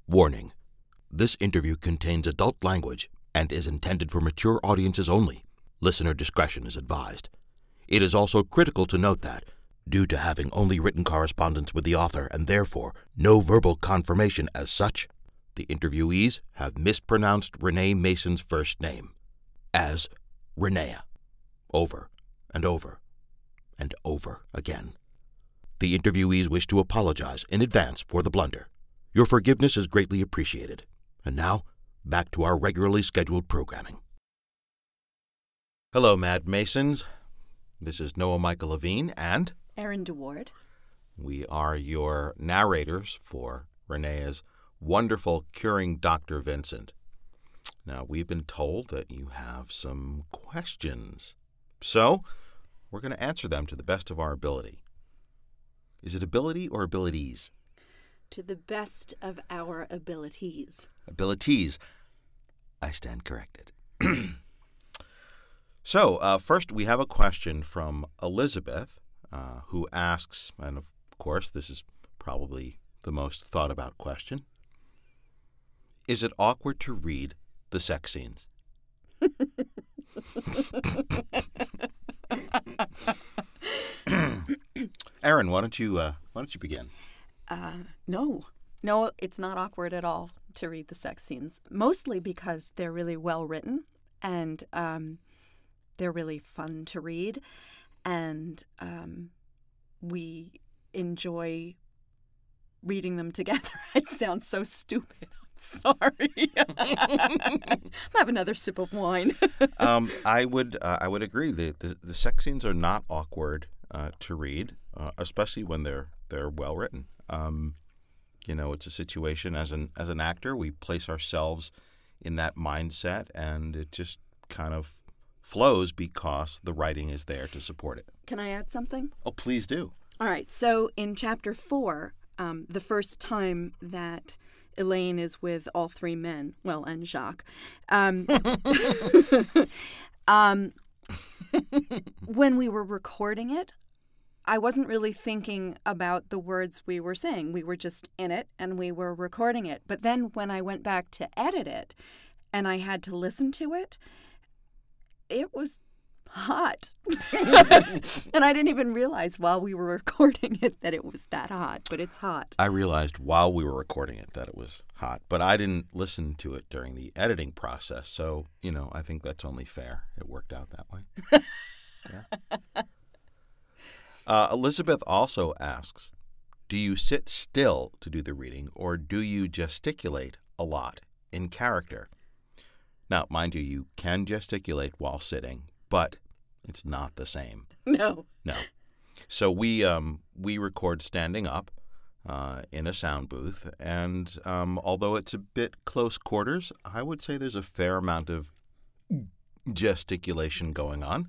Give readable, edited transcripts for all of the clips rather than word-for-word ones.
Warning: this interview contains adult language and is intended for mature audiences only. Listener discretion is advised. It is also critical to note that, due to having only written correspondence with the author and therefore no verbal confirmation as such, the interviewees have mispronounced Renee Mason's first name as Renea, over and over and over again. The interviewees wish to apologize in advance for the blunder. Your forgiveness is greatly appreciated. And now, back to our regularly scheduled programming. Hello, Mad Masons. This is Michael Levine and Erin deWard. We are your narrators for Renea's wonderful Curing Doctor Vincent. Now, we've been told that you have some questions. So, we're going to answer them to the best of our ability. Is it ability or abilities? To the best of our abilities. Abilities. I stand corrected. So, first we have a question from Elizabeth, who asks, and of course this is probably the most thought about question, is it awkward to read the sex scenes? Erin, why don't you begin? No, it's not awkward at all to read the sex scenes. Mostly because they're really well written and they're really fun to read, and we enjoy reading them together. It sounds so stupid. Sorry. Have another sip of wine. I would agree. The sex scenes are not awkward to read, especially when they're well written. It's a situation as an actor, we place ourselves in that mindset, and it just kind of flows because the writing is there to support it. Can I add something? Oh, please do. All right. So in Chapter 4, the first time that Elaine is with all three men, well, and Jacques, when we were recording it, I wasn't really thinking about the words we were saying. We were just in it and we were recording it. But then when I went back to edit it and I had to listen to it, it was hot. And I didn't even realize while we were recording it that it was that hot, but it's hot. I realized while we were recording it that it was hot, but I didn't listen to it during the editing process. So, I think that's only fair. It worked out that way. Yeah. Elizabeth also asks, do you sit still to do the reading, or do you gesticulate a lot in character? Now, mind you, you can gesticulate while sitting, but it's not the same. No. So we record standing up in a sound booth, and although it's a bit close quarters, I would say there's a fair amount of gesticulation going on.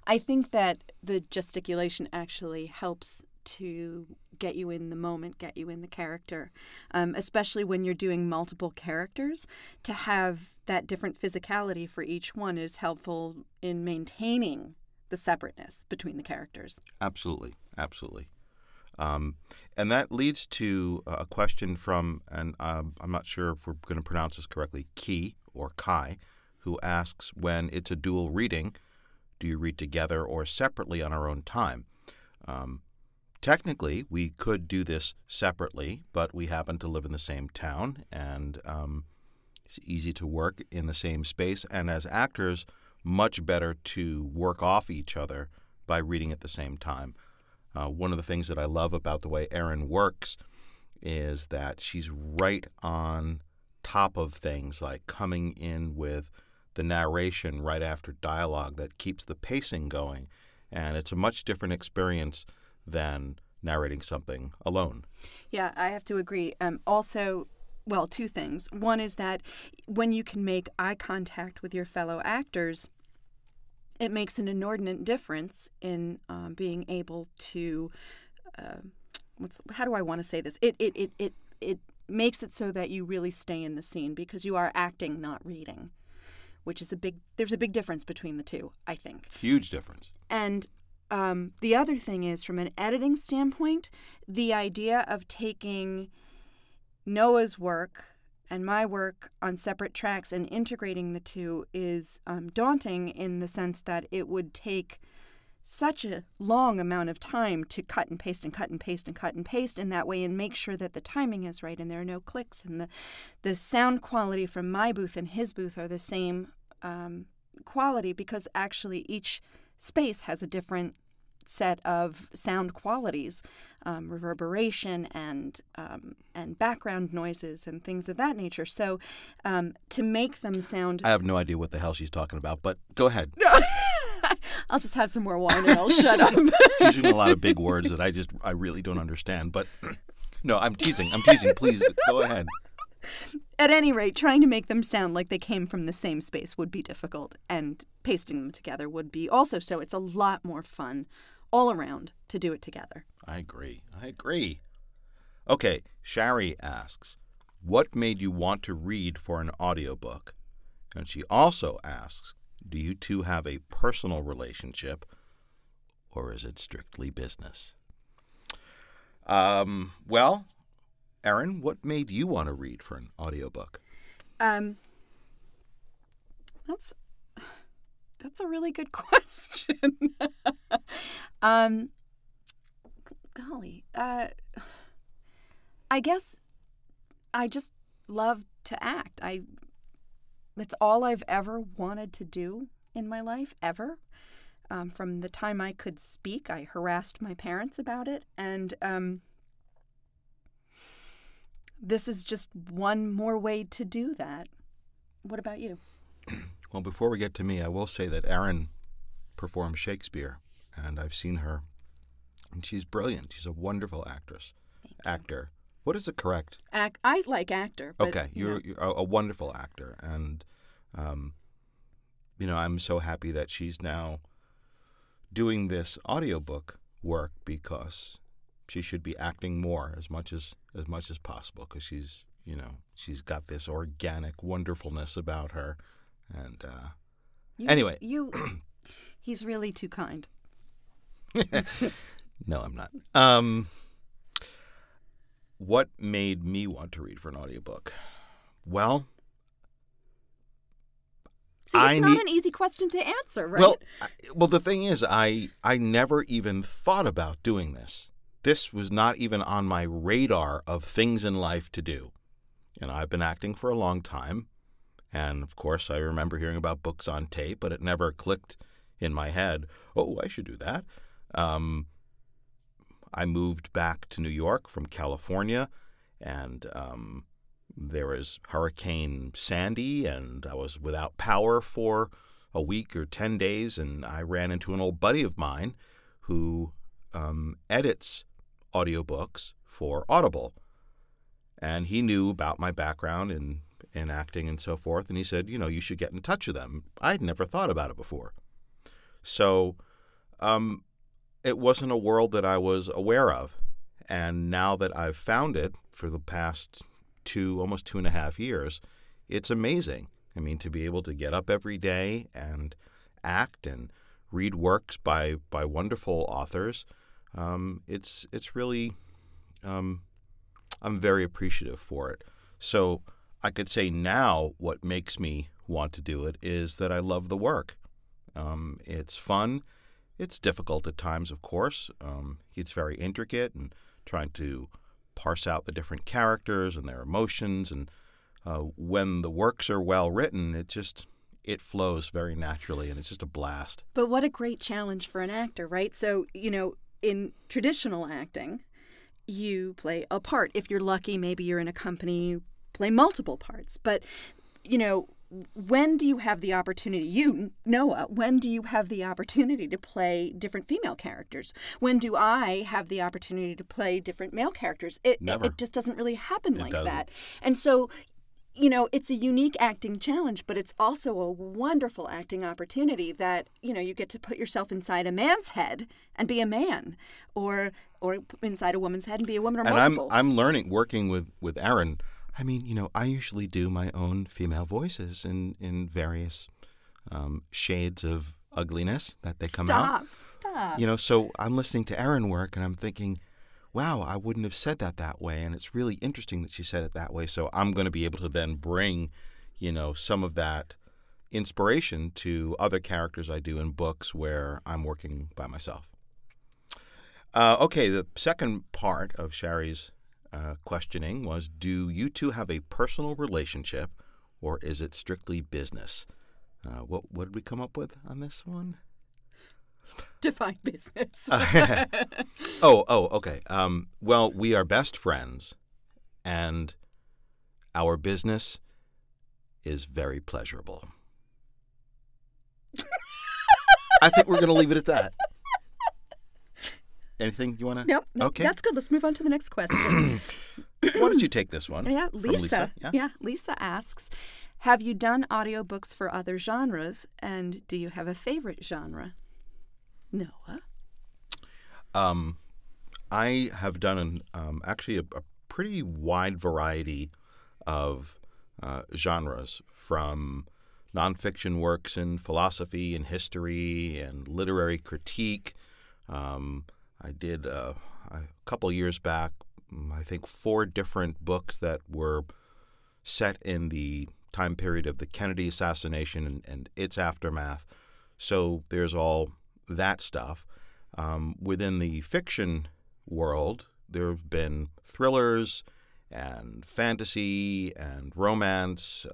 I think that the gesticulation actually helps to get you in the moment, get you in the character, especially when you're doing multiple characters. To have that different physicality for each one is helpful in maintaining the separateness between the characters. Absolutely. And that leads to a question from, and I'm not sure if we're going to pronounce this correctly, Ki or Kai, who asks, when it's a dual reading, do you read together or separately on our own time? Technically, we could do this separately, but we happen to live in the same town, and it's easy to work in the same space. And as actors, much better to work off each other by reading at the same time. One of the things that I love about the way Erin works is that she's right on top of things, like coming in with the narration right after dialogue that keeps the pacing going. And it's a much different experience than narrating something alone. Yeah, I have to agree. Also, well, two things. One is that when you can make eye contact with your fellow actors, it makes an inordinate difference in being able to, how do I want to say this? It makes it so that you really stay in the scene because you are acting, not reading, which is there's a big difference between the two, I think. Huge difference. And the other thing is, from an editing standpoint, the idea of taking Noah's work and my work on separate tracks and integrating the two is daunting in the sense that it would take such a long amount of time to cut and paste and cut and paste and cut and paste in that way and make sure that the timing is right and there are no clicks and the sound quality from my booth and his booth are the same quality, because actually each space has a different set of sound qualities, reverberation and background noises and things of that nature. So to make them sound... I have no idea what the hell she's talking about, but go ahead. I'll just have some more wine and I'll shut up. She's using a lot of big words that I really don't understand. But no, I'm teasing. Please go ahead. At any rate, trying to make them sound like they came from the same space would be difficult, and pasting them together would be also. So it's a lot more fun all around to do it together. I agree. Okay, Shari asks, what made you want to read for an audiobook? And she also asks, do you two have a personal relationship, or is it strictly business? Well, Erin, what made you want to read for an audiobook? That's a really good question. Golly, I guess I just love to act. That's all I've ever wanted to do in my life, ever. From the time I could speak, I harassed my parents about it, and this is just one more way to do that. What about you? Well, before we get to me, I will say that Erin performs Shakespeare, and I've seen her, and she's brilliant. She's a wonderful actor. What is it correct? I like actor. But, okay, you're a wonderful actor, and I'm so happy that she's now doing this audiobook work, because she should be acting more as much as possible, because she's got this organic wonderfulness about her. And anyway, he's really too kind. No, I'm not. What made me want to read for an audiobook? Well, see, it's not an easy question to answer, right? Well, the thing is, I never even thought about doing this. This was not even on my radar of things in life to do. And I've been acting for a long time. And, of course, I remember hearing about books on tape, but it never clicked in my head, oh, I should do that. I moved back to New York from California, and there was Hurricane Sandy, and I was without power for a week or 10 days, and I ran into an old buddy of mine who edits audiobooks for Audible. And he knew about my background in acting and so forth, and he said, you should get in touch with them. I'd never thought about it before. So it wasn't a world that I was aware of. And now that I've found it for the past almost 2.5 years, it's amazing. I mean, to be able to get up every day and act and read works by wonderful authors, it's really, I'm very appreciative for it. So I could say now what makes me want to do it is that I love the work. It's fun. It's difficult at times, of course. It's very intricate, and trying to parse out the different characters and their emotions. And when the works are well written, it flows very naturally, and it's just a blast. But what a great challenge for an actor, right? So, in traditional acting, you play a part. If you're lucky, maybe you're in a company, you play multiple parts. But, when do you have the opportunity, Noah, when do you have the opportunity to play different female characters? When do I have the opportunity to play different male characters? Never. It just doesn't really happen like doesn't. that. And so, it's a unique acting challenge, but it's also a wonderful acting opportunity that, you get to put yourself inside a man's head and be a man, or inside a woman's head and be a woman, or multiples. And I'm learning, working with Erin. I mean, I usually do my own female voices in various shades of ugliness that they come out. Stop. So I'm listening to Erin work, and I'm thinking, wow, I wouldn't have said that way, and it's really interesting that she said it that way. So I'm going to be able to then bring, some of that inspiration to other characters I do in books where I'm working by myself. Okay, the second part of Shari's questioning was, do you two have a personal relationship, or is it strictly business? What did we come up with on this one? Define business. Okay. Well, we are best friends, and our business is very pleasurable. I think we're going to leave it at that. Anything you want to? Nope. Okay. That's good. Let's move on to the next question. Why don't you take this one? Yeah, from Lisa. Yeah. Lisa asks, have you done audiobooks for other genres, and do you have a favorite genre? Noah? I have done actually a pretty wide variety of genres, from nonfiction works in philosophy and history and literary critique. I did a couple years back, I think 4 different books that were set in the time period of the Kennedy assassination and its aftermath. So there's all that stuff. Within the fiction world, there have been thrillers and fantasy and romance,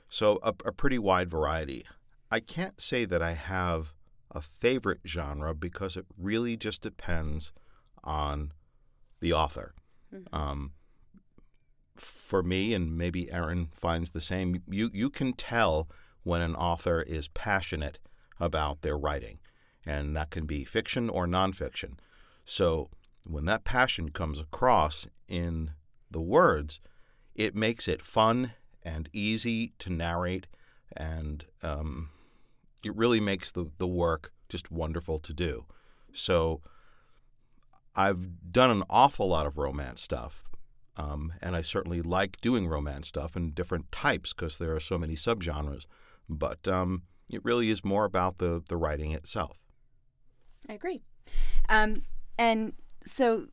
so a pretty wide variety. I can't say that I have a favorite genre because it really just depends on the author. Mm-hmm. For me, and maybe Erin finds the same, you can tell when an author is passionate about their writing, and that can be fiction or nonfiction. So when that passion comes across in the words, it makes it fun and easy to narrate, and it really makes the work just wonderful to do. So I've done an awful lot of romance stuff, and I certainly like doing romance stuff in different types because there are so many subgenres. But it really is more about the writing itself. I agree. And so,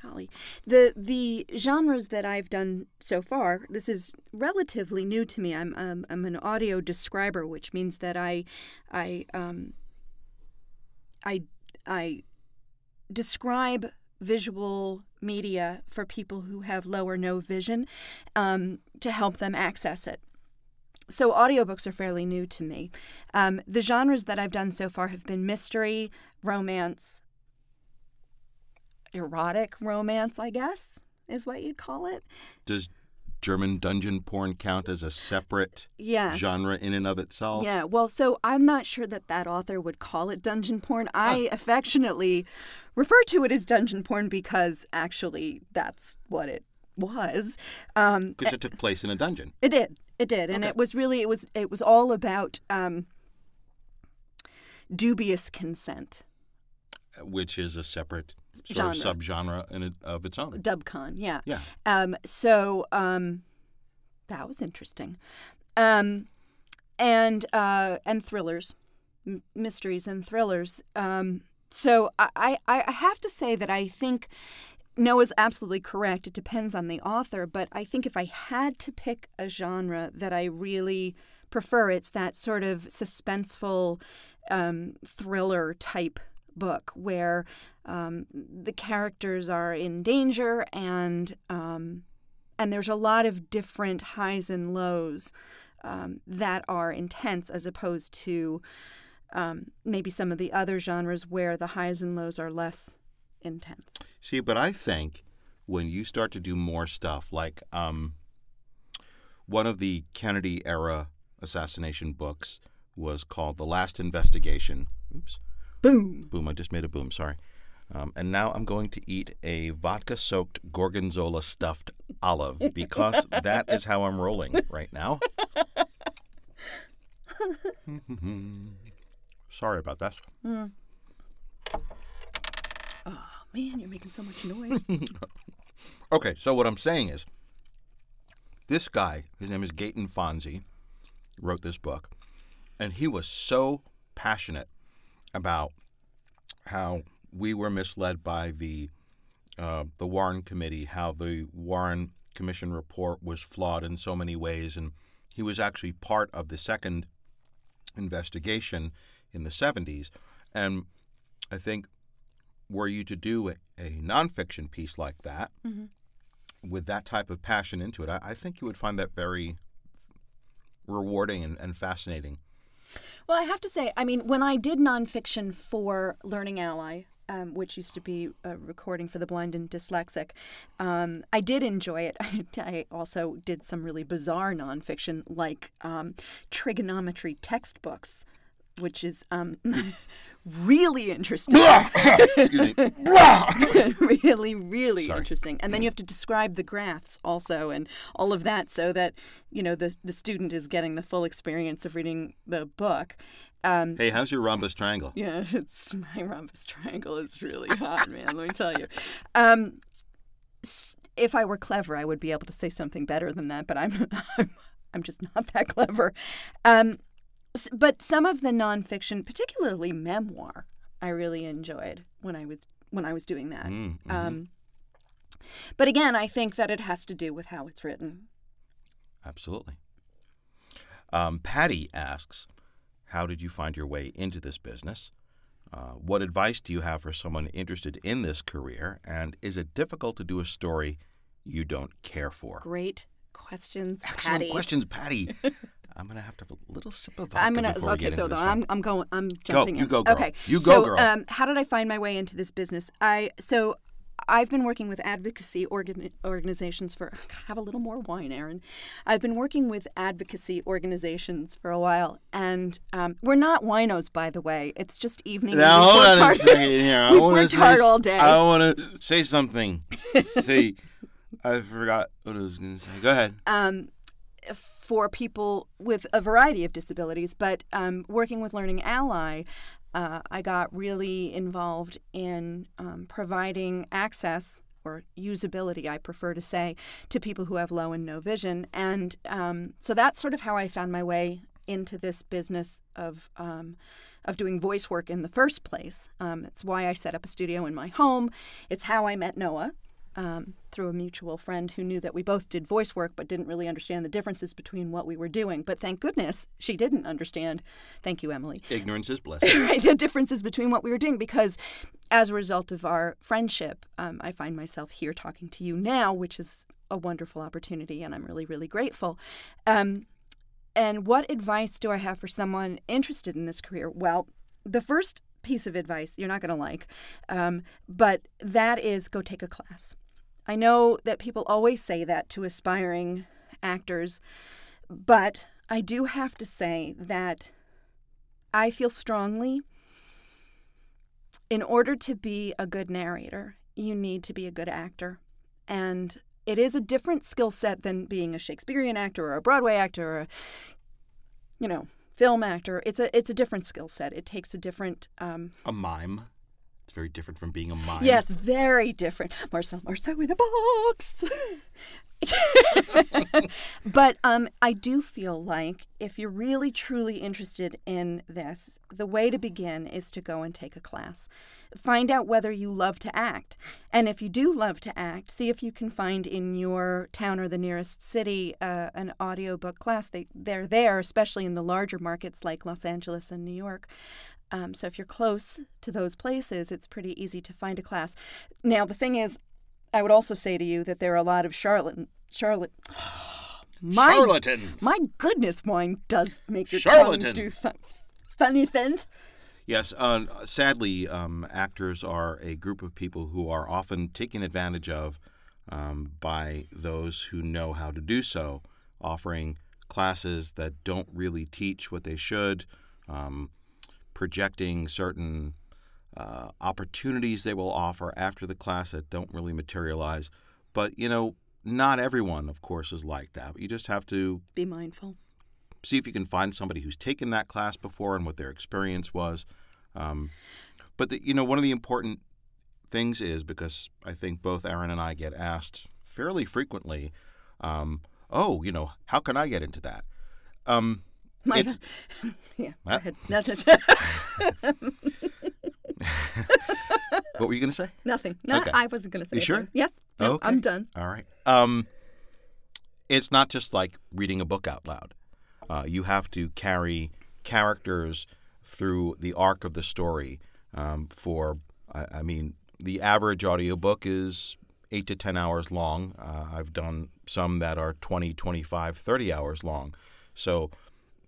golly, the genres that I've done so far, this is relatively new to me. I'm an audio describer, which means that I describe visual media for people who have low or no vision, to help them access it. So audiobooks are fairly new to me. The genres that I've done so far have been mystery, romance, erotic romance, I guess, is what you'd call it. Does German dungeon porn count as a separate genre in and of itself? Yeah, well, so I'm not sure that author would call it dungeon porn. I affectionately refer to it as dungeon porn because actually that's what it was. Because it took place in a dungeon. It did. And it was really, it was all about dubious consent. Which is a separate genre. Sort of subgenre of its own. Dubcon, yeah. Yeah. So that was interesting. And thrillers, mysteries and thrillers. So I have to say that I think Noah's absolutely correct. It depends on the author, but I think if I had to pick a genre that I really prefer, it's that sort of suspenseful thriller type book where the characters are in danger and there's a lot of different highs and lows that are intense, as opposed to maybe some of the other genres where the highs and lows are less intense. See, but I think when you start to do more stuff like one of the Kennedy era assassination books was called The Last Investigation. Oops. Boom. Boom. I just made a boom. Sorry. And now I'm going to eat a vodka-soaked gorgonzola stuffed olive because that is how I'm rolling right now. Sorry about that. Mm. Oh, man, you're making so much noise. Okay, so what I'm saying is, this guy, his name is Gaten Fonzie, wrote this book, and he was so passionate about how we were misled by the Warren Committee, how the Warren Commission report was flawed in so many ways, and he was actually part of the second investigation in the 70s. And I think were you to do a nonfiction piece like that, with that type of passion into it, I think you would find that very rewarding and fascinating. Well, I have to say, I mean, when I did nonfiction for Learning Ally, which used to be a recording for the blind and dyslexic, I did enjoy it. I also did some really bizarre nonfiction, like trigonometry textbooks, which is really interesting. Excuse me. Really, really Sorry. interesting. And then you have to describe the graphs also and all of that so that, the student is getting the full experience of reading the book. Hey, how's your rhombus triangle? Yeah, my rhombus triangle is really hot, man, let me tell you. If I were clever, I would be able to say something better than that, but I'm just not that clever. But some of the nonfiction, particularly memoir, I really enjoyed when I was doing that. But again, I think that it has to do with how it's written. Absolutely. Patty asks, how did you find your way into this business? What advice do you have for someone interested in this career? And is it difficult to do a story you don't care for? Great questions, Excellent Patty. questions, Patty. I'm gonna have to have a little sip of vodka before we get into this one. I'm jumping in. You go, girl. Okay. You go, girl. How did I find my way into this business? I've been working with advocacy organizations for. Have a little more wine, Erin. I've been working with advocacy organizations for a while, and we're not winos, by the way. It's just evening. Now hold on a second here. We've worked hard all day. I want to say something. See, I forgot what I was going to say. Go ahead. For people with a variety of disabilities, but working with Learning Ally, I got really involved in providing access, or usability, I prefer to say, to people who have low and no vision. And so that's sort of how I found my way into this business of doing voice work in the first place. It's why I set up a studio in my home. It's how I met Noah. Through a mutual friend who knew that we both did voice work but didn't really understand the differences between what we were doing. But thank goodness she didn't understand. Thank you, Emily. Ignorance is bliss. Right, the differences between what we were doing, because as a result of our friendship, I find myself here talking to you now, which is a wonderful opportunity, and I'm really, really grateful. And what advice do I have for someone interested in this career? Well, the first piece of advice you're not going to like, but that is go take a class. I know that people always say that to aspiring actors, but I do have to say that I feel strongly in order to be a good narrator, you need to be a good actor. And it is a different skill set than being a Shakespearean actor or a Broadway actor or a, film actor. It's a different skill set. It takes a different... A mime. It's very different from being a mime. Yes, very different. Marcel Marceau in a box. But I do feel like if you're really, truly interested in this, the way to begin is to go and take a class. Find out whether you love to act. And if you do love to act, see if you can find in your town or the nearest city an audiobook class. They're there, especially in the larger markets like Los Angeles and New York. So if you're close to those places, it's pretty easy to find a class. Now, the thing is, I would also say to you that there are a lot of charlatans. My goodness, wine does make your tongue do funny things. Yes, sadly, actors are a group of people who are often taken advantage of by those who know how to do so, offering classes that don't really teach what they should, projecting certain opportunities they will offer after the class that don't really materialize. But, not everyone, of course, is like that. But you just have to be mindful. See if you can find somebody who's taken that class before and what their experience was. But, one of the important things is, because I think both Erin and I get asked fairly frequently, how can I get into that? Yeah, go ahead. What were you going to say? Nothing. No, Okay. I wasn't going to say You sure? anything. Yes. No, Okay. I'm done. All right. It's not just like reading a book out loud. You have to carry characters through the arc of the story. I mean, the average audiobook is 8 to 10 hours long. I've done some that are 20, 25, 30 hours long. So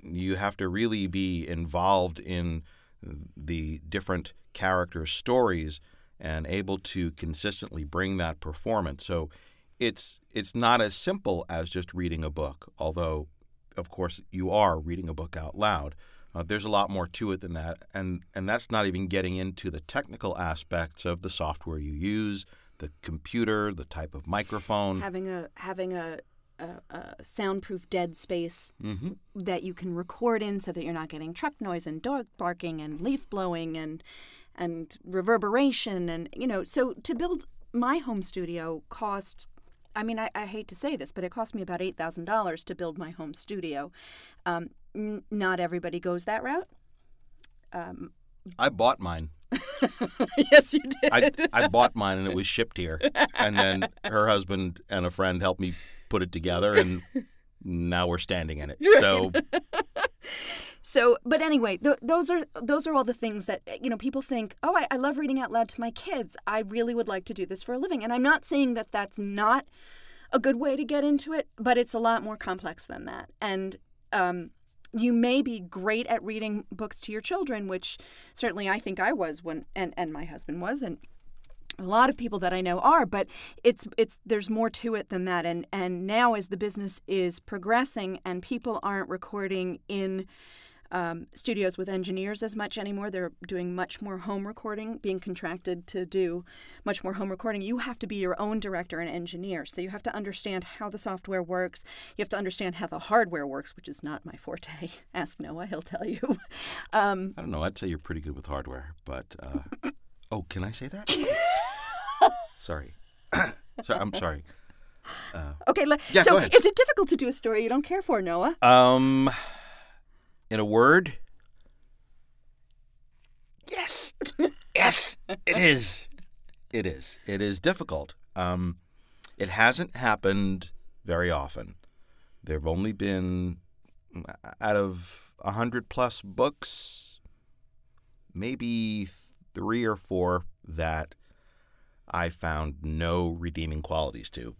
you have to really be involved in the different characters' stories and able to consistently bring that performance. So it's not as simple as just reading a book, although, of course, you are reading a book out loud. There's a lot more to it than that, and that's not even getting into the technical aspects of the software you use, the computer, the type of microphone. Having a soundproof dead space Mm-hmm. that you can record in so that you're not getting truck noise and dog barking and leaf blowing and reverberation. And, so to build my home studio cost, I mean, I hate to say this, but it cost me about $8,000 to build my home studio. Not everybody goes that route. I bought mine. Yes, you did. I bought mine, and it was shipped here. And then her husband and a friend helped me put it together, and now we're standing in it. Right. So, but anyway, those are all the things that, people think, oh, I love reading out loud to my kids. I really would like to do this for a living. And I'm not saying that that's not a good way to get into it, but it's a lot more complex than that. And you may be great at reading books to your children, which certainly I think I was and my husband was, and a lot of people that I know are, but there's more to it than that. And now as the business is progressing and people aren't recording in studios with engineers as much anymore, they're doing much more home recording, being contracted to do much more home recording. You have to be your own director and engineer. So you have to understand how the software works. You have to understand how the hardware works, which is not my forte. Ask Noah, he'll tell you. I don't know. I'd say you're pretty good with hardware, but oh, can I say that? Sorry. I'm sorry. Okay, yeah, so go ahead. Is it difficult to do a story you don't care for, Noah? In a word, yes. Yes, it is. It is. It is difficult. It hasn't happened very often. There have only been, out of 100+ books, maybe 3 or 4 that I found no redeeming qualities to.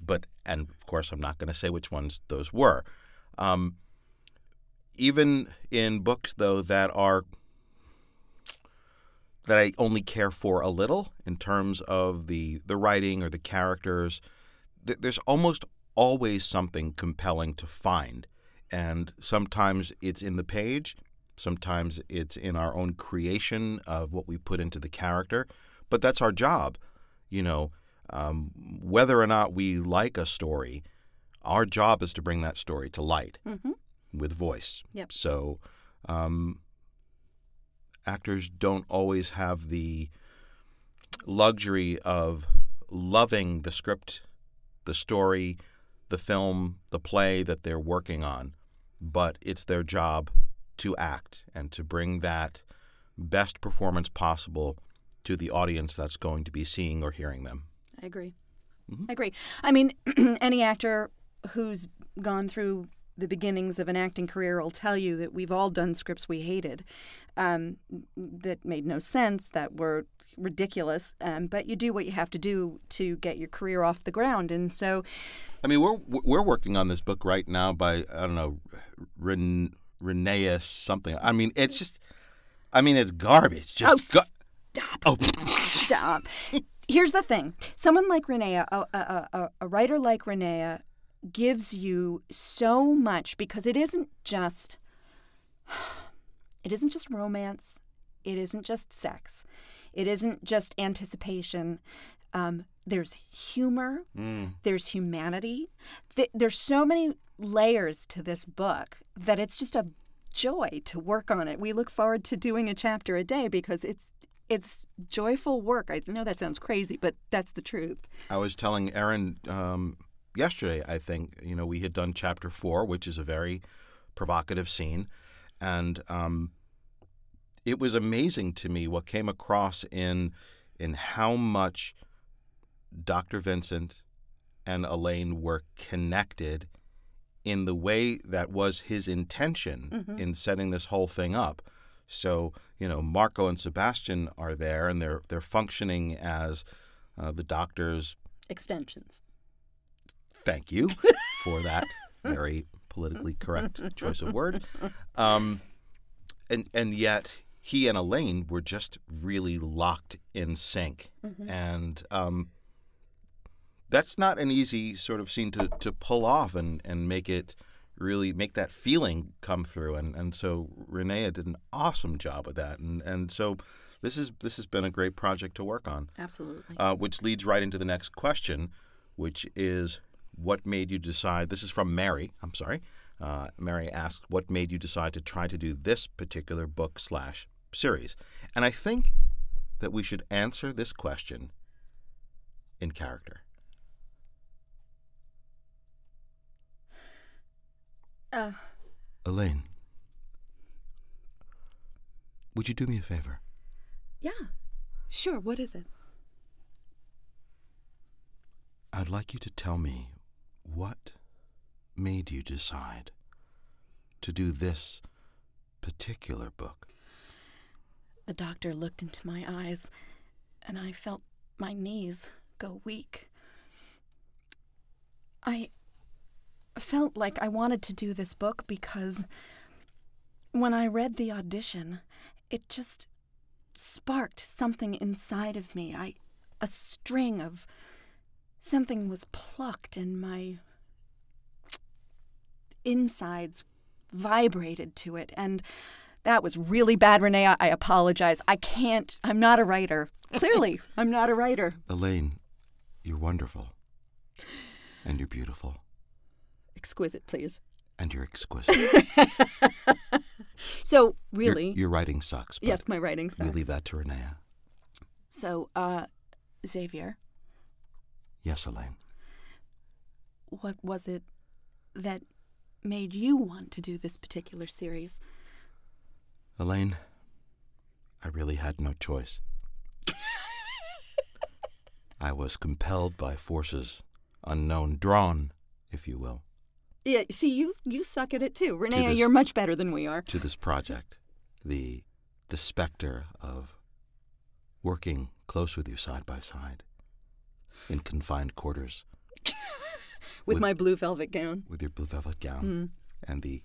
And of course, I'm not going to say which ones those were. Even in books, though, that I only care for a little in terms of the writing or the characters, there's almost always something compelling to find. And sometimes it's in the page, sometimes it's in our own creation of what we put into the character. But that's our job. Whether or not we like a story, our job is to bring that story to light. Mm-hmm. With voice. Yep. So actors don't always have the luxury of loving the script, the story, the film, the play that they're working on, but it's their job to act and to bring that best performance possible to the audience that's going to be seeing or hearing them. I agree. Mm-hmm. I agree. I mean, any actor who's gone through the beginnings of an acting career will tell you that we've all done scripts we hated, that made no sense, that were ridiculous, but you do what you have to do to get your career off the ground. And so, I mean, we're working on this book right now by, I don't know, Renea something. I mean, it's just, it's garbage. Just stop. Oh, stop. Here's the thing: someone like Renea, a writer like Renea, gives you so much, because it isn't just romance, it isn't just sex, it isn't just anticipation. There's humor, there's humanity. There's so many layers to this book that it's just a joy to work on it. We look forward to doing a chapter a day because it's joyful work. I know that sounds crazy, but that's the truth. I was telling Erin yesterday, I think, we had done chapter 4, which is a very provocative scene, and it was amazing to me what came across in how much Dr. Vincent and Elaine were connected in the way that was his intention in setting this whole thing up. So, Marco and Sebastian are there, and they're functioning as the doctor's extensions. Thank you for that very politically correct choice of word. And yet he and Elaine were just really locked in sync. And that's not an easy sort of scene to pull off and make it really make that feeling come through. And so Renea did an awesome job with that. And so this has been a great project to work on. Absolutely. Which leads right into the next question, which is, what made you decide? This is from Mary. I'm sorry. Mary asked, what made you decide to try to do this particular book/series? And I think that we should answer this question in character. Elaine, would you do me a favor? Yeah, sure. What is it? I'd like you to tell me what made you decide to do this particular book. The doctor looked into my eyes, and I felt my knees go weak. I felt like I wanted to do this book because when I read the audition, it just sparked something inside of me. A string of something was plucked, and my insides vibrated to it. And that was really bad, Renea. I apologize. I'm not a writer. Clearly, I'm not a writer. Elaine, you're wonderful. And you're beautiful. Exquisite, please. And you're exquisite. So, really... Your writing sucks. But yes, my writing sucks. We leave that to Renea. So, Xavier. Yes, Elaine. What was it that made you want to do this particular series? Elaine, I really had no choice. I was compelled by forces unknown, drawn, if you will. Yeah, see, you suck at it too. Renea, you're much better than we are. To this project, the specter of working close with you side by side in confined quarters. with my blue velvet gown. With your blue velvet gown and the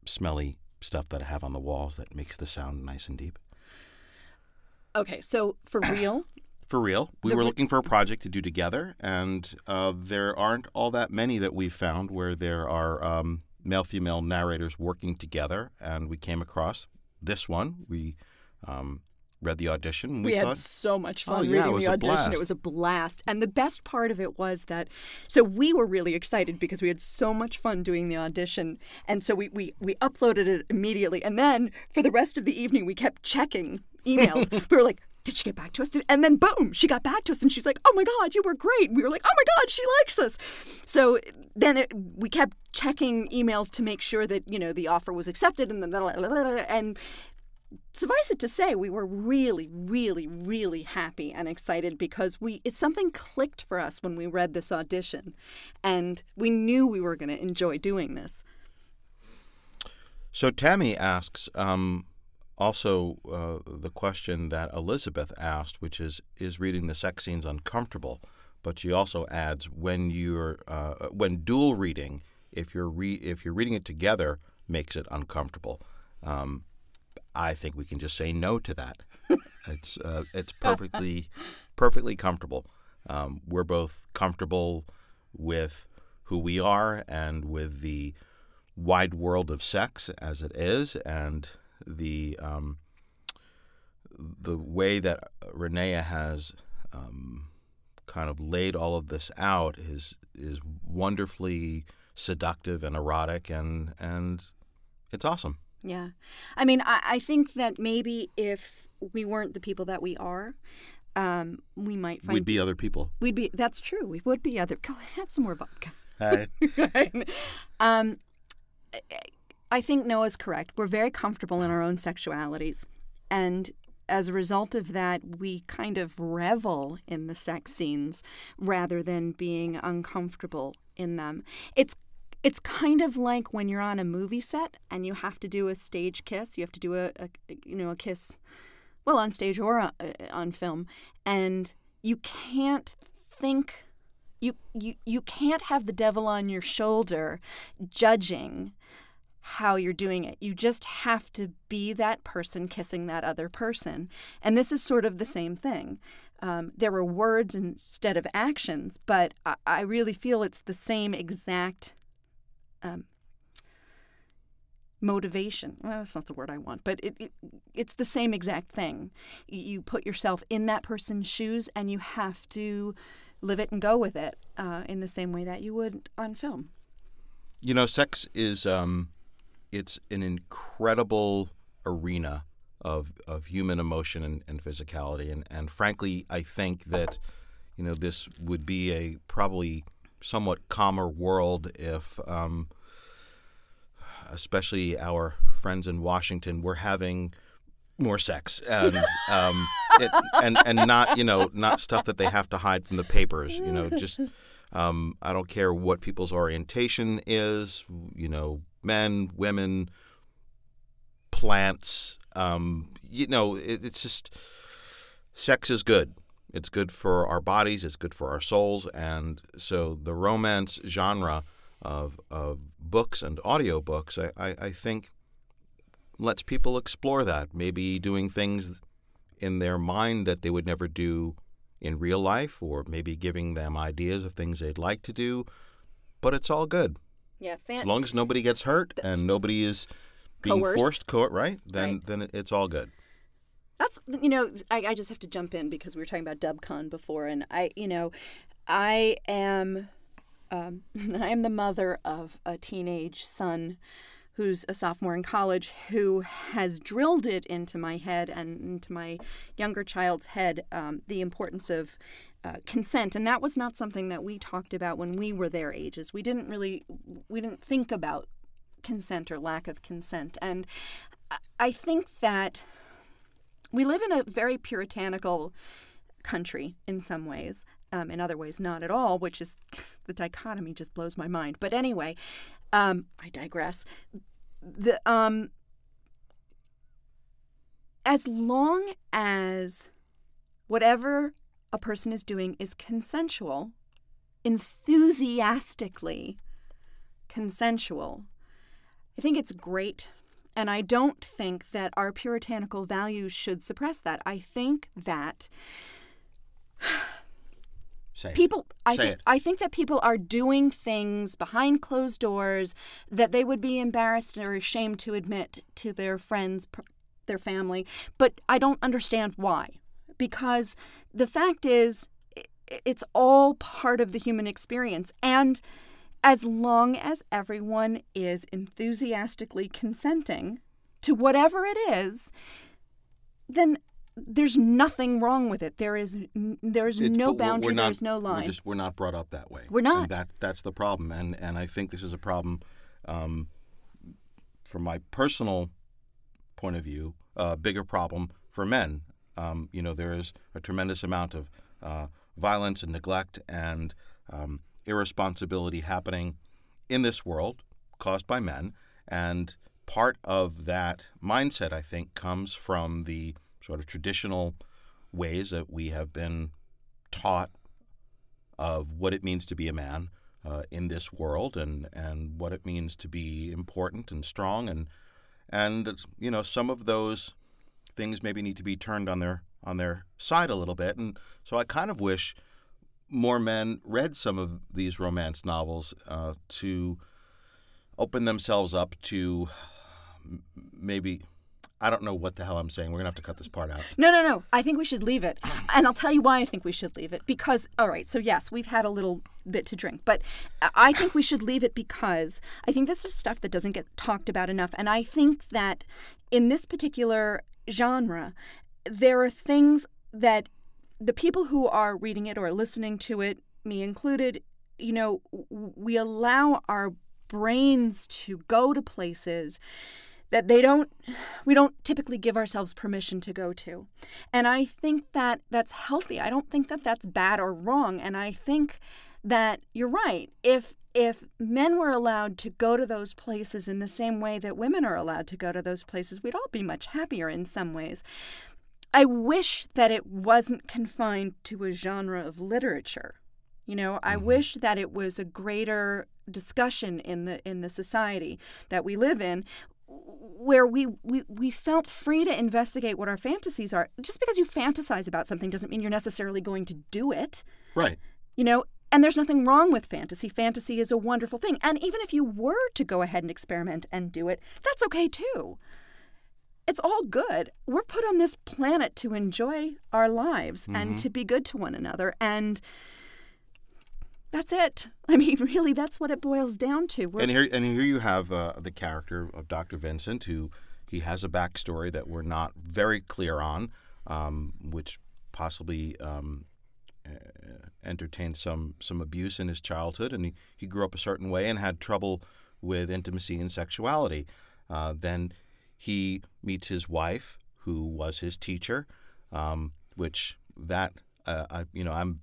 smelly stuff that I have on the walls that makes the sound nice and deep. Okay, so for real... For real. We were looking for a project to do together, and there aren't all that many that we've found where there are male-female narrators working together, and we came across this one. We read the audition. We had so much fun reading the audition. It was a blast. And the best part of it was that, so we were really excited because we had so much fun doing the audition, and so we uploaded it immediately, and then for the rest of the evening we kept checking emails. We were like, did she get back to us? And then, boom, she got back to us, and she's like, oh, my God, you were great. And we were like, oh, my God, she likes us. So then we kept checking emails to make sure that, the offer was accepted. And suffice it to say, we were really, really, really happy and excited because something clicked for us when we read this audition. And we knew we were going to enjoy doing this. So Tammy asks... Also, the question that Elizabeth asked, which is reading the sex scenes uncomfortable? But she also adds, when dual reading, if you're reading it together, makes it uncomfortable. I think we can just say no to that. It's perfectly comfortable. We're both comfortable with who we are and with the wide world of sex as it is, and the way that Renea has kind of laid all of this out is wonderfully seductive and erotic, and it's awesome. Yeah. I mean, I think that maybe if we weren't the people that we are, we might find... We'd be other people. That's true. We would be other... Go ahead, have some more vodka. Hi. I think Noah's correct. We're very comfortable in our own sexualities. And as a result of that, we kind of revel in the sex scenes rather than being uncomfortable in them. It's kind of like when you're on a movie set and you have to do a stage kiss. You have to do a kiss, well, on stage or on film, and you can't think. You can't have the devil on your shoulder judging how you're doing it. You just have to be that person kissing that other person. And this is sort of the same thing. There were words instead of actions, but I really feel it's the same exact motivation. Well, that's not the word I want, but it's the same exact thing. You put yourself in that person's shoes and you have to live it and go with it in the same way that you would on film. You know, sex is it's an incredible arena of human emotion and physicality, and frankly, I think that this would be a probably somewhat calmer world if, especially our friends in Washington, were having more sex and and not stuff that they have to hide from the papers. Just I don't care what people's orientation is. Men, women, plants. It's just sex is good. It's good for our bodies. It's good for our souls. And so the romance genre of books and audiobooks, I think, lets people explore that, maybe doing things in their mind that they would never do in real life, or maybe giving them ideas of things they'd like to do. But it's all good. Yeah, as long as nobody gets hurt and nobody is being coerced. forced, right? Then it's all good. That's I just have to jump in because we were talking about DubCon before, and I am the mother of a teenage son who's a sophomore in college, who has drilled it into my head and into my younger child's head, the importance of consent. And that was not something that we talked about when we were their ages. We didn't think about consent or lack of consent. And I think that we live in a very puritanical country in some ways. In other ways, not at all, which is the dichotomy just blows my mind. But anyway, I digress. As long as whatever a person is doing is consensual, enthusiastically consensual, I think it's great. And I don't think that our puritanical values should suppress that. I think that I think that people are doing things behind closed doors that they would be embarrassed or ashamed to admit to their friends, their family, but I don't understand why. Because the fact is, it's all part of the human experience. And as long as everyone is enthusiastically consenting to whatever it is, then there's nothing wrong with it. There's no boundary. There's no line. We're not brought up that way. We're not. And that's the problem. And I think this is a problem, from my personal point of view, a bigger problem for men. There is a tremendous amount of violence and neglect and irresponsibility happening in this world caused by men. And part of that mindset, I think, comes from the sort of traditional ways that we have been taught of what it means to be a man in this world, and what it means to be important and strong, and some of those things maybe need to be turned on their side a little bit. And so I kind of wish more men read some of these romance novels to open themselves up to maybe. I don't know what the hell I'm saying. We're going to have to cut this part out. No. I think we should leave it. And I'll tell you why I think we should leave it. Because, all right, so yes, we've had a little bit to drink. But I think we should leave it because I think this is stuff that doesn't get talked about enough. And I think that in this particular genre, there are things that the people who are reading it or listening to it, me included, we allow our brains to go to places that we don't typically give ourselves permission to go to. And I think that that's healthy. I don't think that that's bad or wrong. And I think that you're right. If men were allowed to go to those places in the same way that women are allowed to go to those places, we'd all be much happier in some ways. I wish that it wasn't confined to a genre of literature. I wish that it was a greater discussion in the society that we live in, where we felt free to investigate what our fantasies are. Just because you fantasize about something doesn't mean you're necessarily going to do it. Right. And there's nothing wrong with fantasy. Fantasy is a wonderful thing. And even if you were to go ahead and experiment and do it, that's okay too. It's all good. We're put on this planet to enjoy our lives and to be good to one another. And that's it. I mean, really, that's what it boils down to. And here you have the character of Dr. Vincent, who he has a backstory that we're not very clear on, which possibly entertained some abuse in his childhood, and he grew up a certain way and had trouble with intimacy and sexuality. Then he meets his wife, who was his teacher, I'm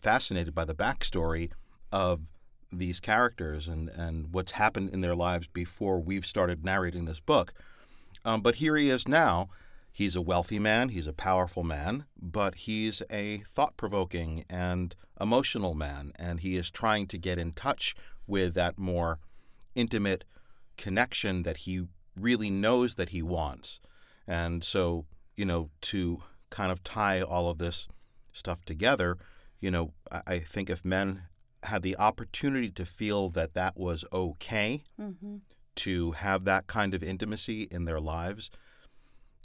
fascinated by the backstory of these characters and what's happened in their lives before we've started narrating this book. But here he is now. He's a wealthy man. He's a powerful man, but he's a thought-provoking and emotional man, and he is trying to get in touch with that more intimate connection that he really knows that he wants. And so, to kind of tie all of this stuff together, I think if men had the opportunity to feel that was okay to have that kind of intimacy in their lives,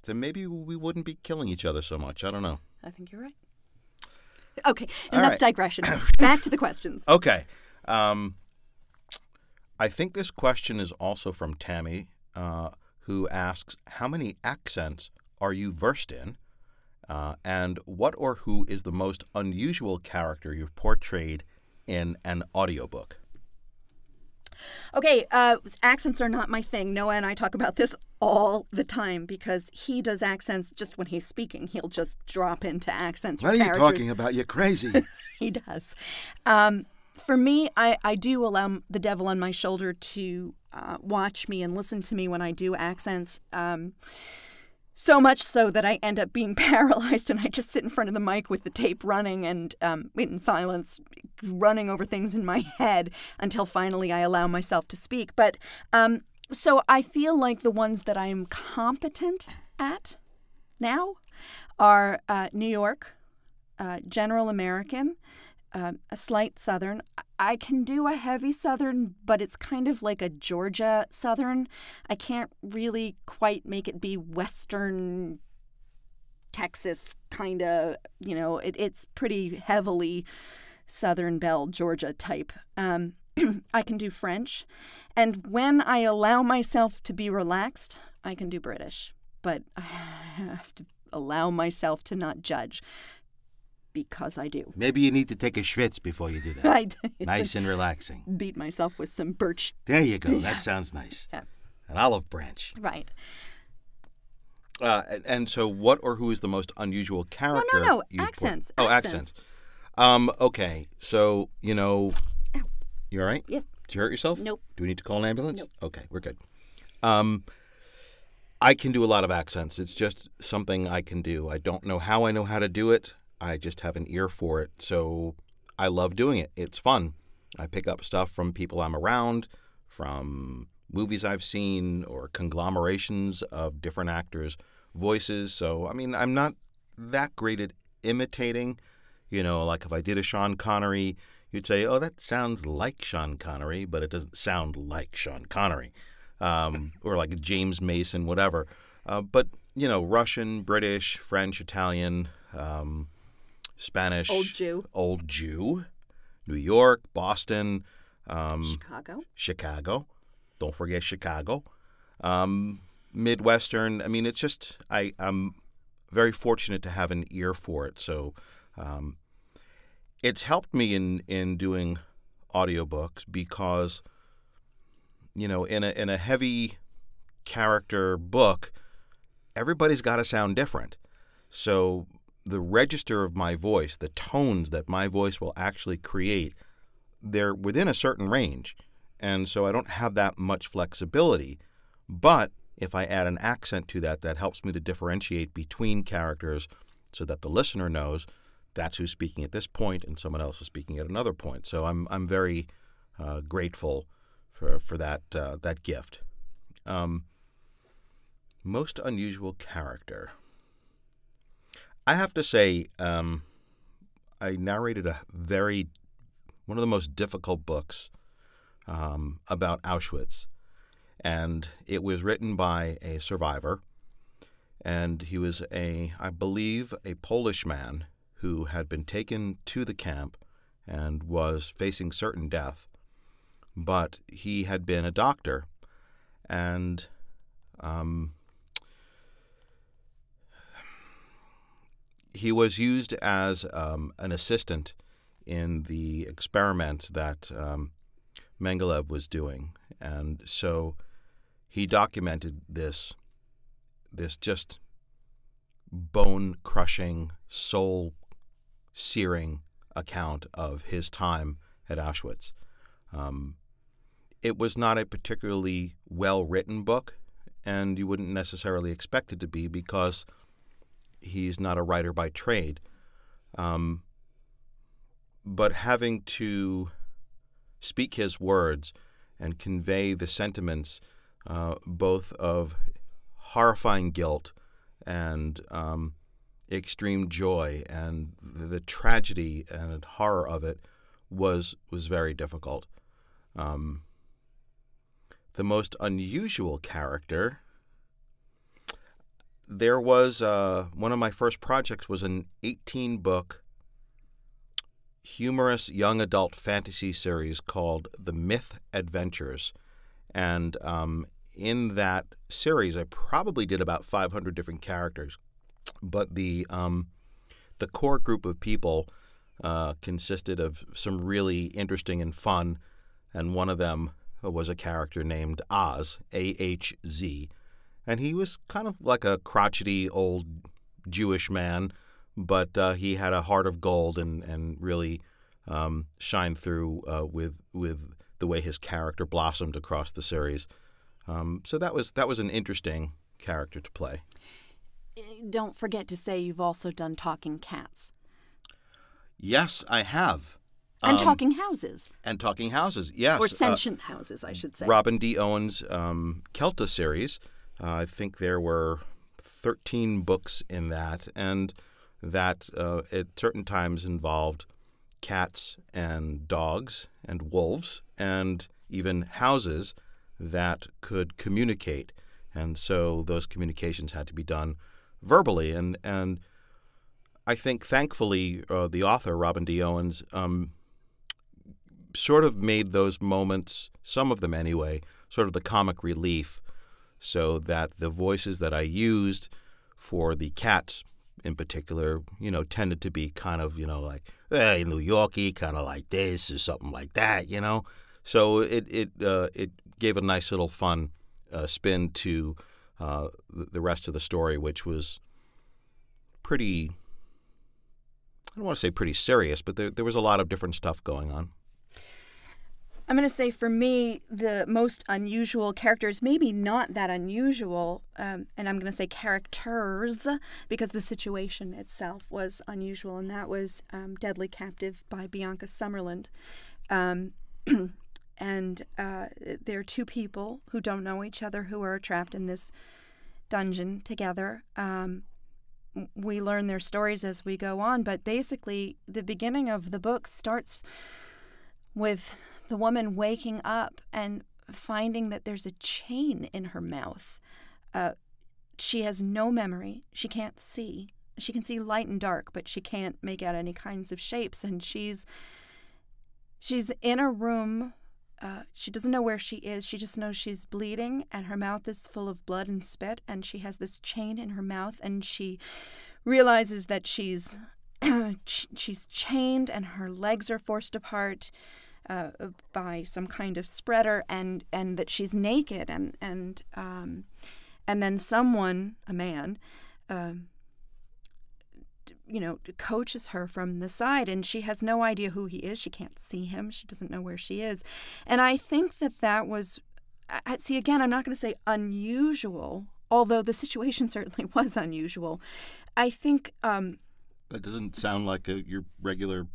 then maybe we wouldn't be killing each other so much. I don't know. I think you're right. Okay, enough digression. Back to the questions. Okay. I think this question is also from Tammy, who asks, how many accents are you versed in? And what or who is the most unusual character you've portrayed in an audiobook? Okay, accents are not my thing. Noah and I talk about this all the time because he does accents just when he's speaking. He'll just drop into accents. What are you talking about? You're crazy. He does. For me, I do allow the devil on my shoulder to watch me and listen to me when I do accents. So much so that I end up being paralyzed and I just sit in front of the mic with the tape running and in silence, running over things in my head until finally I allow myself to speak. But so I feel like the ones that I am competent at now are New York, General American, a slight Southern. I can do a heavy Southern, but it's kind of like a Georgia Southern. I can't really quite make it be Western Texas kind of, it's pretty heavily Southern Belle, Georgia type. I can do French. And when I allow myself to be relaxed, I can do British. But I have to allow myself to not judge. Because I do. Maybe you need to take a schwitz before you do that. Right. Nice and relaxing. Beat myself with some birch. There you go. That sounds nice. Yeah. An olive branch. Right. And so what or who is the most unusual character? No. Accents. Accents. Okay. So, Ow. You all right? Yes. Did you hurt yourself? Nope. Do we need to call an ambulance? Nope. Okay, we're good. I can do a lot of accents. It's just something I can do. I don't know how I know how to do it. I just have an ear for it, so I love doing it. It's fun. I pick up stuff from people I'm around, from movies I've seen, or conglomerations of different actors' voices. So, I mean, I'm not that great at imitating. Like if I did a Sean Connery, you'd say, oh, that sounds like Sean Connery, but it doesn't sound like Sean Connery. Or like a James Mason, whatever. But, Russian, British, French, Italian, Spanish, Old Jew, New York, Boston, Chicago. Don't forget Chicago. Midwestern. I mean, it's just I'm very fortunate to have an ear for it. So it's helped me in doing audiobooks because in a heavy character book, everybody's got to sound different. So the register of my voice, the tones that my voice will actually create, they're within a certain range. And so I don't have that much flexibility. But if I add an accent to that, that helps me to differentiate between characters so that the listener knows that's who's speaking at this point and someone else is speaking at another point. So I'm very grateful for that gift. Most unusual character. I have to say, I narrated one of the most difficult books about Auschwitz, and it was written by a survivor, and he was I believe, a Polish man who had been taken to the camp and was facing certain death, but he had been a doctor, and he was used as an assistant in the experiments that Mengele was doing. And so he documented this just bone-crushing, soul-searing account of his time at Auschwitz. It was not a particularly well-written book, and you wouldn't necessarily expect it to be because he's not a writer by trade. But having to speak his words and convey the sentiments both of horrifying guilt and extreme joy and the tragedy and horror of it was very difficult. The most unusual character, there was one of my first projects was an 18-book humorous young adult fantasy series called The Myth Adventures. And in that series, I probably did about 500 different characters. But the core group of people consisted of some really interesting and fun, and one of them was a character named Oz, A-H-Z. And he was kind of like a crotchety old Jewish man, but he had a heart of gold and really shined through with the way his character blossomed across the series. So that was an interesting character to play. Don't forget to say you've also done talking cats. Yes, I have. And talking houses. And talking houses, yes. Or sentient houses, I should say. Robin D. Owen's Kelta series. I think there were 13 books in that, and that at certain times involved cats and dogs and wolves and even houses that could communicate. And so those communications had to be done verbally. And I think, thankfully, the author, Robin D. Owens, sort of made those moments, some of them anyway, sort of the comic relief, so that the voices that I used for the cats in particular, tended to be kind of, like, hey, New Yorkie, kind of like this or something like that, So it gave a nice little fun spin to the rest of the story, which was pretty, I don't want to say pretty serious, but there was a lot of different stuff going on. I'm going to say for me, the most unusual characters, maybe not that unusual, and I'm going to say characters because the situation itself was unusual, and that was Deadly Captive by Bianca Summerland. And there are two people who don't know each other who are trapped in this dungeon together. We learn their stories as we go on, but basically the beginning of the book starts with the woman waking up and finding that there's a chain in her mouth. She has no memory. She can't see. She can see light and dark, but she can't make out any kinds of shapes. And she's in a room. She doesn't know where she is. She just knows she's bleeding, and her mouth is full of blood and spit, and she has this chain in her mouth, and she realizes that she's chained and her legs are forced apart. by some kind of spreader, and that she's naked, and then someone, a man, coaches her from the side, and she has no idea who he is. She can't see him. She doesn't know where she is. And I think that was, see, again, I'm not going to say unusual, although the situation certainly was unusual. I think... that doesn't sound like your regular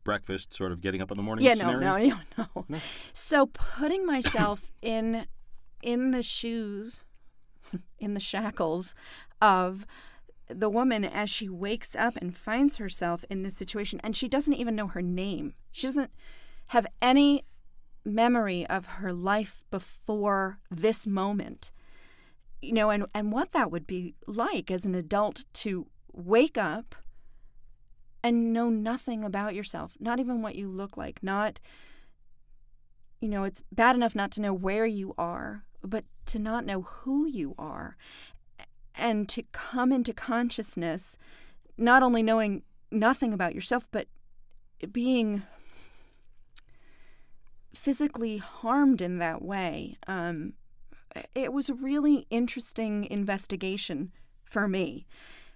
breakfast sort of getting up in the morning scenario? No. So putting myself in the shoes, in the shackles of the woman as she wakes up and finds herself in this situation, and she doesn't even know her name. She doesn't have any memory of her life before this moment, and what that would be like as an adult to wake up and know nothing about yourself, not even what you look like, not, it's bad enough not to know where you are, but to not know who you are. And to come into consciousness, not only knowing nothing about yourself, but being physically harmed in that way. It was a really interesting investigation for me,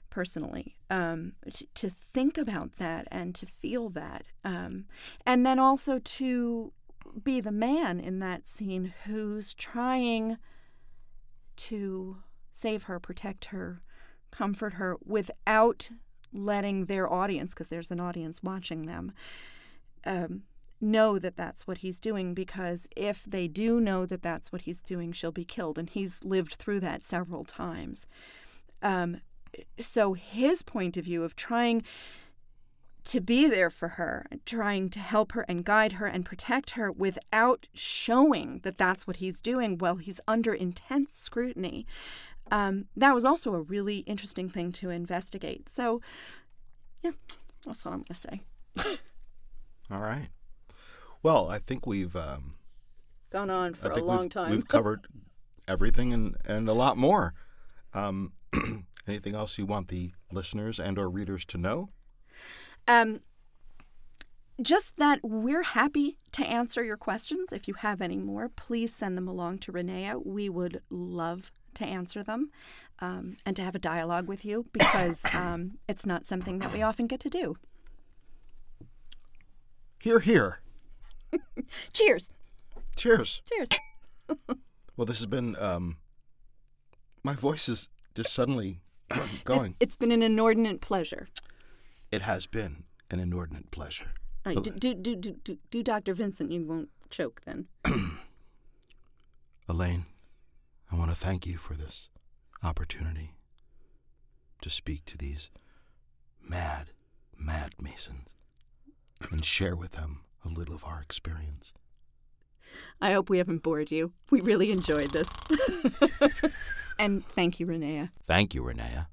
personally, to think about that and to feel that. And then also to be the man in that scene who's trying to save her, protect her, comfort her, without letting their audience, because there's an audience watching them, know that that's what he's doing, because if they do know that that's what he's doing, she'll be killed, and he's lived through that several times. So his point of view of trying to be there for her, trying to help her and guide her and protect her without showing that that's what he's doing while he's under intense scrutiny, that was also a really interesting thing to investigate. So, yeah, that's what I'm going to say. All right. Well, I think we've gone on for a long time. We've covered everything and a lot more. Anything else you want the listeners and or readers to know? Just that we're happy to answer your questions. If you have any more, please send them along to Renea. We would love to answer them and to have a dialogue with you, because it's not something that we often get to do. Hear, hear. Cheers. Cheers. Cheers. Well, this has been, my voice is just suddenly going. It's been an inordinate pleasure. It has been an inordinate pleasure. All right, do Dr. Vincent. You won't choke then. Elaine, I want to thank you for this opportunity to speak to these mad Masons and share with them a little of our experience. I hope we haven't bored you. We really enjoyed this. And thank you, Renea. Thank you, Renea.